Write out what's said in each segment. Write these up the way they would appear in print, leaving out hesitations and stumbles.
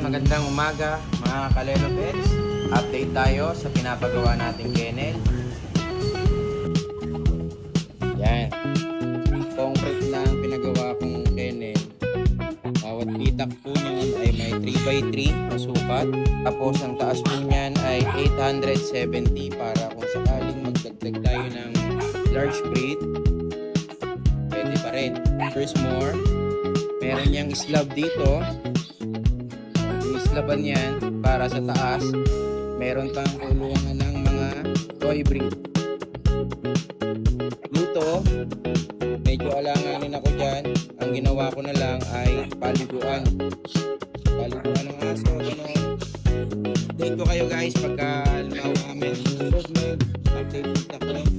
magandang umaga mga Kalelo Pets. Update tayo sa pinapagawa nating kennel. Yan. Concrete lang pinagawa kong kennel. Bawat pitak po niyan ay may 3x3 na sukat. Tapos ang taas po niyan ay 870 para kung sakaling magdagdag tayo ng large breed, pwede pa rin. First more, meron niyang slab dito. Islaban yan para sa taas. Meron pang kulungan ng mga toy breed. Dito, medyo alanganin ako dyan. Ang ginawa ko na lang ay paliguan. Paliguan ng aso. Update ko kayo guys pagka lumawa kami. Update kita ko. Yan.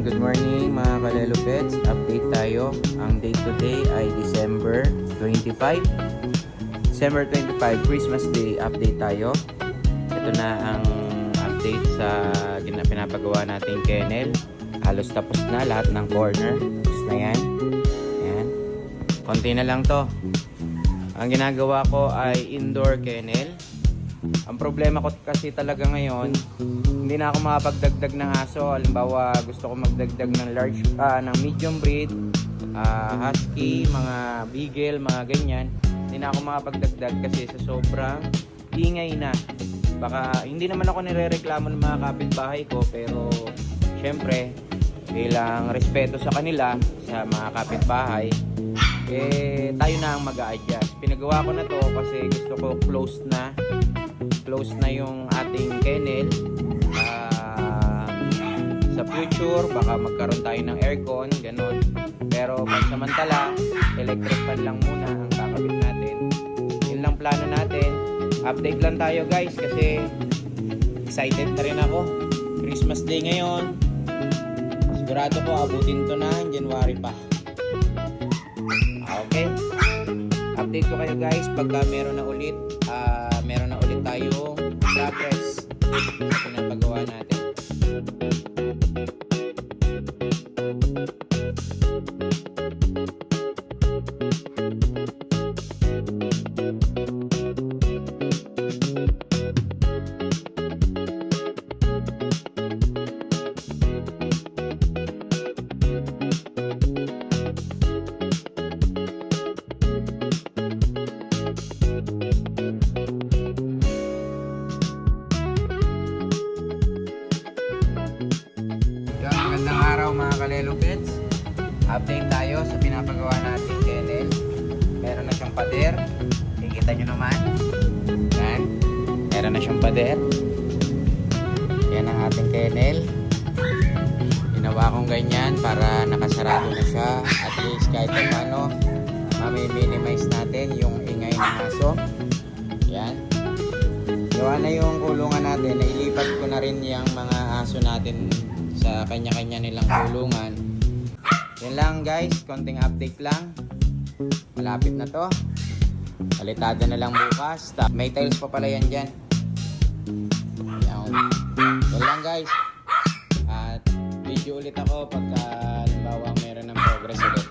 Good morning mga Kalelo Pets. Update tayo. Ang date today ay December 25. December 25, Christmas Day. Update tayo. Ito na ang update sa pinapagawa nating kennel. Halos tapos na lahat ng corner. Tapos na yan. Yan. Konti na lang to. Ang ginagawa ko ay indoor kennel. Ang problema ko kasi talaga ngayon, hindi na ako makapagdagdag ng aso. Halimbawa, gusto ko magdagdag ng ng medium breed, husky, mga beagle, mga ganyan. Hindi na ako makapagdagdag kasi sa sobrang ingay na. Baka hindi naman ako nirereklamo ng mga kapitbahay ko, pero syempre, bilang respeto sa kanila, sa mga kapitbahay, tayo na ang mag-a-adjust. Pinagawa ko na to kasi gusto ko close na yung ating kennel. Sa future baka magkaroon tayo ng aircon, ganun. Pero pansamantala, electric fan lang muna ang kakabit natin. Yun lang plano natin. Update lang tayo guys kasi excited na rin ako. Christmas Day ngayon. Sigurado ko abutin to na January pa. Okay, update ko kayo guys pagka meron na ulit tayong progress sa pinapagawa natin. Magandang araw mga Kalelo Pets. Update tayo sa pinapagawa nating kennel. Meron na siyang pader. Kikita nyo naman. Yan. Meron na siyang pader. Yan ang ating kennel. Ginawa kong ganyan para nakasarado na siya. At least kahit paano minimize natin yung ingay ng aso. Yan. Gawa na yung kulungan natin. Nailipat ko na rin yung mga aso natin sa kanya-kanya nilang kulungan. Yan lang guys, konting update lang. Malapit na to. Palitada na lang bukas. May tiles pa pala yan dyan. Yan lang guys. At video ulit ako pagka halimbawa meron ng progress ulit.